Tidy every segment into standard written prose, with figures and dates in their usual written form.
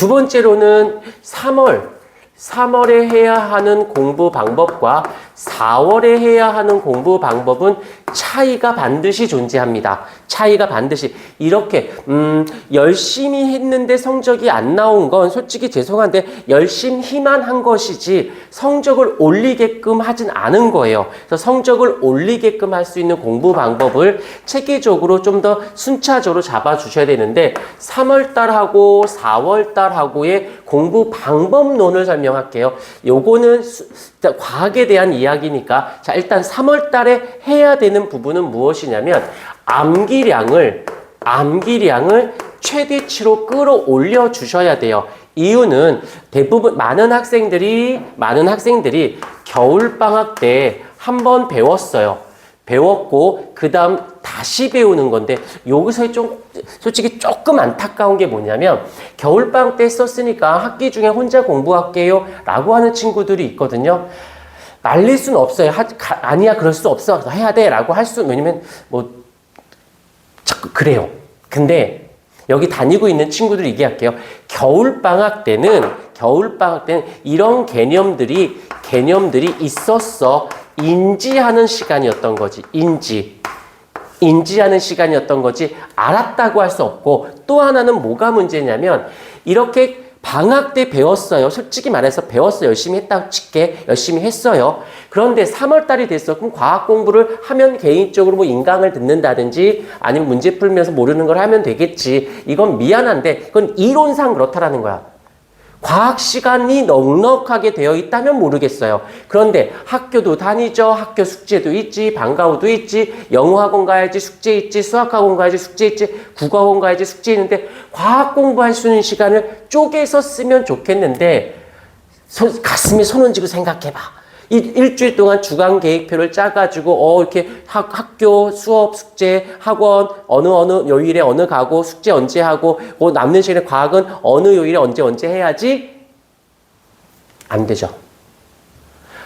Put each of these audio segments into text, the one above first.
두 번째로는 3월에 해야 하는 공부 방법과 4월에 해야 하는 공부 방법은 차이가 반드시 존재합니다. 차이가 반드시. 이렇게 열심히 했는데 성적이 안 나온 건 솔직히 죄송한데 열심히만 한 것이지 성적을 올리게끔 하진 않은 거예요. 그래서 성적을 올리게끔 할 수 있는 공부 방법을 체계적으로 좀 더 순차적으로 잡아주셔야 되는데 3월달하고 4월달하고의 공부 방법론을 설명할게요. 요거는 과학에 대한 이야기니까 자 일단 3월달에 해야 되는 부분은 무엇이냐면 암기량을 최대치로 끌어올려 주셔야 돼요. 이유는 대부분 많은 학생들이 겨울방학 때 한번 배웠고 그 다음 다시 배우는 건데 여기서 좀 솔직히 조금 안타까운 게 뭐냐면 겨울방학 때 썼으니까 학기 중에 혼자 공부할게요 라고 하는 친구들이 있거든요. 말릴 수는 없어요. 아니야 그럴 수 없어 해야 돼 라고 할 수 왜냐면 뭐 자꾸 그래요. 근데 여기 다니고 있는 친구들 얘기할게요. 겨울방학 때는 이런 개념들이 있었어. 인지하는 시간이었던 거지. 인지하는 시간이었던 거지 알았다고 할 수 없고 또 하나는 뭐가 문제냐면 이렇게 방학 때 배웠어요. 솔직히 말해서 배웠어요. 열심히 했다고 칠게. 열심히 했어요. 그런데 3월달이 됐어. 그럼 과학 공부를 하면 개인적으로 뭐 인강을 듣는다든지 아니면 문제 풀면서 모르는 걸 하면 되겠지. 이건 미안한데 그건 이론상 그렇다라는 거야. 과학 시간이 넉넉하게 되어 있다면 모르겠어요. 그런데 학교도 다니죠. 학교 숙제도 있지. 방과후도 있지. 영어학원 가야지 숙제 있지. 수학학원 가야지 숙제 있지. 국어학원 가야지 숙제 있는데 과학 공부할 수 있는 시간을 쪼개서 쓰면 좋겠는데 가슴에 손 얹고 생각해봐. 일주일 동안 주간 계획표를 짜가지고 이렇게 학교 수업 숙제 학원 어느 요일에 어느 가고 숙제 언제 하고 남는 시간에 과학은 어느 요일에 언제 해야지 안 되죠.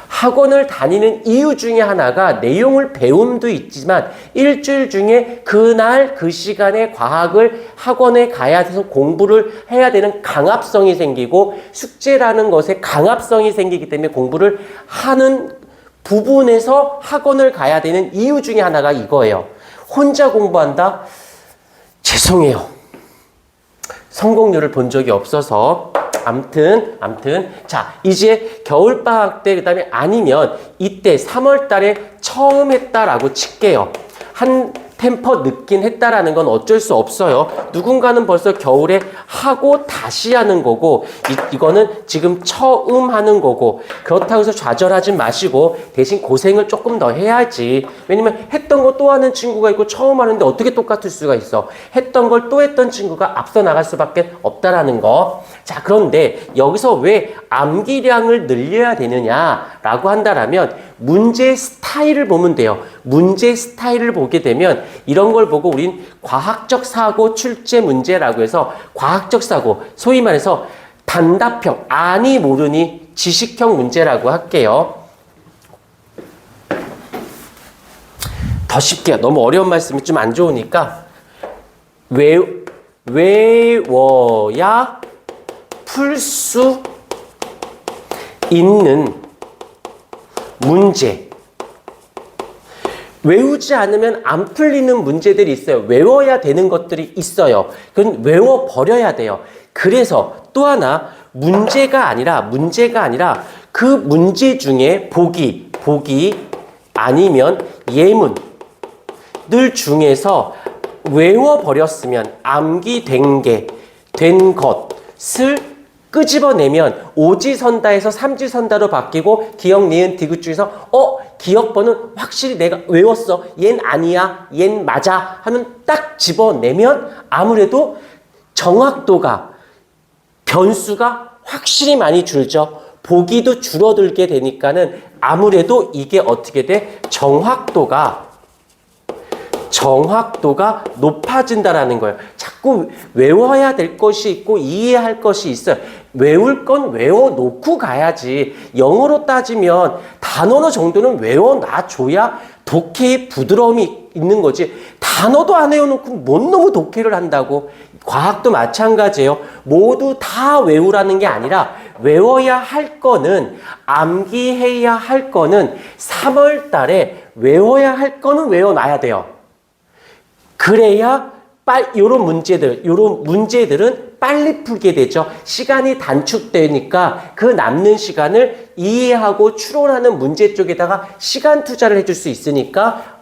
학원을 다니는 이유 중에 하나가 내용을 배움도 있지만 일주일 중에 그날 그 시간에 과학을 학원에 가야 돼서 공부를 해야 되는 강압성이 생기고 숙제라는 것에 강압성이 생기기 때문에 공부를 하는 부분에서 학원을 가야 되는 이유 중에 하나가 이거예요. 혼자 공부한다? 죄송해요. 성공률을 본 적이 없어서 암튼 자 이제 겨울방학 때 그다음에 아니면 이때 3월 달에 처음 했다라고 칠게요. 한 템퍼 늦긴 했다라는 건 어쩔 수 없어요. 누군가는 벌써 겨울에 하고 다시 하는 거고 이거는 지금 처음 하는 거고 그렇다고 해서 좌절하지 마시고 대신 고생을 조금 더 해야지. 왜냐면 했던 거 또 하는 친구가 있고 처음 하는데 어떻게 똑같을 수가 있어. 했던 걸 또 했던 친구가 앞서 나갈 수밖에 없다라는 거. 자 그런데 여기서 왜 암기량을 늘려야 되느냐라고 한다라면 문제 스타일을 보면 돼요. 문제 스타일을 보게 되면 이런 걸 보고 우린 과학적 사고 출제 문제라고 해서 과학적 사고 소위 말해서 단답형 아니 모르니 지식형 문제라고 할게요. 더 쉽게 너무 어려운 말씀이 좀 안 좋으니까 외워야 풀 수 있는 문제. 외우지 않으면 안 풀리는 문제들이 있어요. 외워야 되는 것들이 있어요. 그건 외워버려야 돼요. 그래서 또 하나 문제가 아니라 그 문제 중에 보기 아니면 예문들 중에서 외워버렸으면 암기된 것을 끄집어내면 오지선다에서 삼지선다로 바뀌고 기억, 니은, 디귿 중에서 기억번은 확실히 내가 외웠어. 얜 아니야. 얜 맞아. 하면 딱 집어내면 아무래도 정확도가 변수가 확실히 많이 줄죠. 보기도 줄어들게 되니까는 아무래도 이게 어떻게 돼? 정확도가 높아진다라는 거예요. 자꾸 외워야 될 것이 있고 이해할 것이 있어요. 외울 건 외워놓고 가야지. 영어로 따지면 단어 정도는 외워놔줘야 독해의 부드러움이 있는 거지. 단어도 안 외워놓고 뭔 놈의 독해를 한다고. 과학도 마찬가지예요. 모두 다 외우라는 게 아니라 외워야 할 거는, 암기해야 할 거는 3월 달에 외워야 할 거는 외워놔야 돼요. 그래야 요런 문제들은 빨리 풀게 되죠. 시간이 단축되니까 그 남는 시간을 이해하고 추론하는 문제 쪽에다가 시간 투자를 해줄 수 있으니까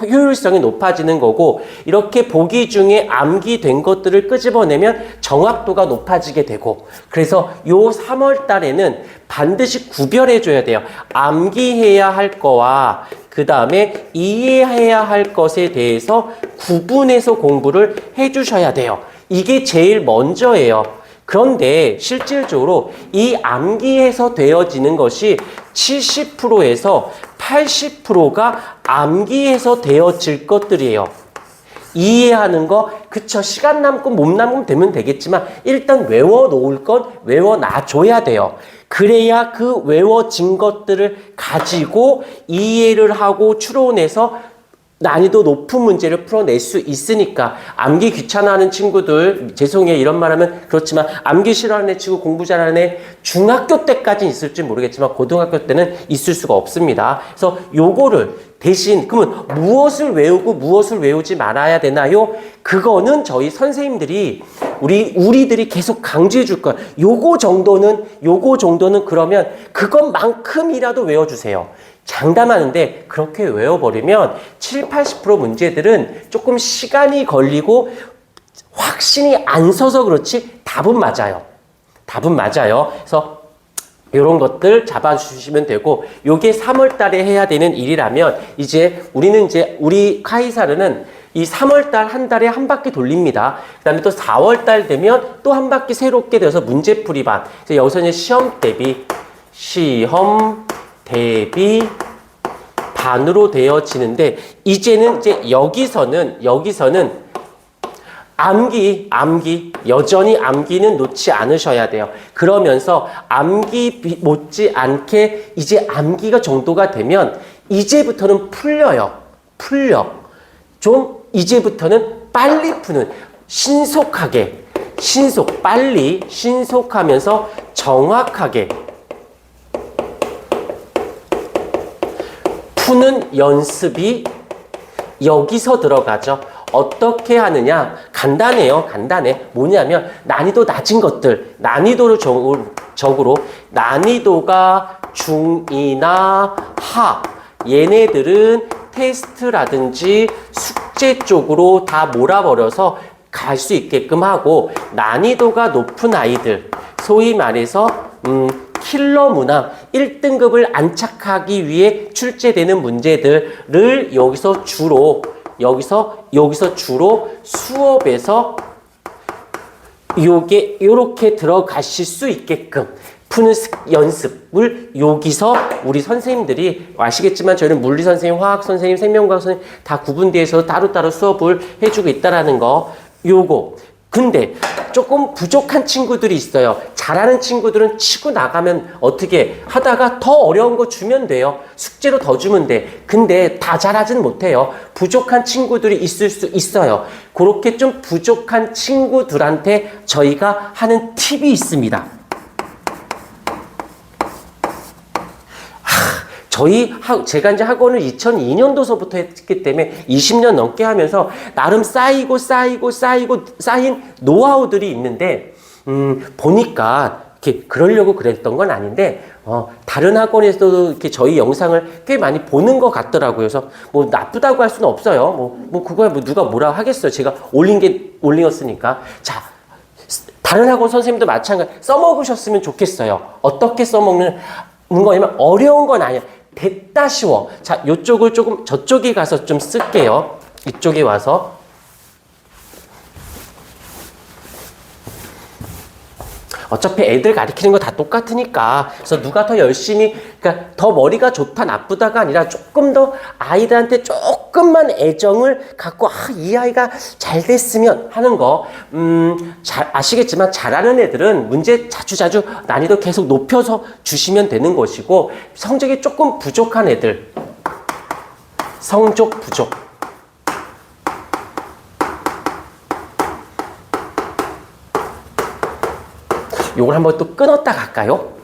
효율성이 높아지는 거고, 이렇게 보기 중에 암기된 것들을 끄집어내면 정확도가 높아지게 되고, 그래서 요 3월 달에는 반드시 구별해 줘야 돼요. 암기해야 할 거와 그 다음에 이해해야 할 것에 대해서 구분해서 공부를 해 주셔야 돼요. 이게 제일 먼저예요. 그런데 실질적으로 이 암기해서 되어지는 것이 70%에서 80%가 암기해서 되어질 것들이에요. 이해하는 거, 그쵸. 시간 남고 몸 남으면 되면 되겠지만 일단 외워놓을 건 외워놔줘야 돼요. 그래야 그 외워진 것들을 가지고 이해를 하고 추론해서 난이도 높은 문제를 풀어낼 수 있으니까. 암기 귀찮아하는 친구들, 죄송해요 이런 말하면 그렇지만, 암기 싫어하는 애 치고 공부 잘하는 애 중학교 때까지는 있을지 모르겠지만 고등학교 때는 있을 수가 없습니다. 그래서 요거를 대신, 그러면 무엇을 외우고 무엇을 외우지 말아야 되나요? 그거는 저희 선생님들이 우리들이 계속 강조해 줄 거예요. 요거 정도는 그러면 그것만큼이라도 외워주세요. 장담하는데 그렇게 외워버리면 70~80% 문제들은 조금 시간이 걸리고 확신이 안 서서 그렇지 답은 맞아요. 그래서 이런 것들 잡아주시면 되고, 요게 3월 달에 해야 되는 일이라면 우리 카이사르는 이 3월 달 한 달에 한 바퀴 돌립니다. 그 다음에 또 4월 달 되면 또 한 바퀴 새롭게 되어서 문제풀이반. 여기서 이제 시험 대비 반으로 되어지는데, 이제는 여기서는 암기 여전히 암기는 놓지 않으셔야 돼요. 그러면서 암기 못지 않게 이제 암기가 정도가 되면 이제부터는 풀려. 좀 이제부터는 빨리 푸는, 신속하면서 정확하게 푸는 연습이 여기서 들어가죠. 어떻게 하느냐? 간단해. 뭐냐면 난이도 낮은 것들, 적으로 난이도가 중이나 하, 얘네들은 테스트라든지 숙제 쪽으로 다 몰아버려서 갈 수 있게끔 하고, 난이도가 높은 아이들, 소위 말해서 킬러 문항 1등급을 안착하기 위해 출제되는 문제들을 여기서 주로 수업에서 요렇게 들어가실 수 있게끔 푸는 연습을 여기서 우리 선생님들이, 아시겠지만 저희는 물리 선생님, 화학 선생님, 생명과학 선생님 다 구분되어서 따로따로 수업을 해주고 있다라는 거. 근데 조금 부족한 친구들이 있어요. 잘하는 친구들은 치고 나가면 어떻게 하다가 더 어려운 거 주면 돼요. 숙제로 더 주면 돼. 근데 다 잘하진 못해요. 부족한 친구들이 있을 수 있어요. 그렇게 좀 부족한 친구들한테 저희가 하는 팁이 있습니다. 제가 이제 학원을 2002년도서부터 했기 때문에 20년 넘게 하면서 나름 쌓인 노하우들이 있는데, 보니까 이렇게 그러려고 그랬던 건 아닌데, 다른 학원에서도 이렇게 저희 영상을 꽤 많이 보는 것 같더라고요. 그래서 뭐 나쁘다고 할 수는 없어요. 그거야 누가 뭐라 하겠어요. 제가 올렸으니까. 자, 다른 학원 선생님도 마찬가지 써먹으셨으면 좋겠어요. 어떻게 써먹는 거냐면, 어려운 건 아니야. 됐다 쉬워. 자, 요쪽을 조금 저쪽에 가서 좀 쓸게요. 이쪽에 와서. 어차피 애들 가르치는 거 다 똑같으니까. 그래서 누가 더 열심히, 그러니까 더 머리가 좋다 나쁘다가 아니라 조금 더 아이들한테 조금만 애정을 갖고, 이 아이가 잘 됐으면 하는 거. 아시겠지만 잘하는 애들은 문제 자주 난이도 계속 높여서 주시면 되는 것이고, 성적이 조금 부족한 애들, 성적 부족. 요걸 한번 또 끊었다 갈까요?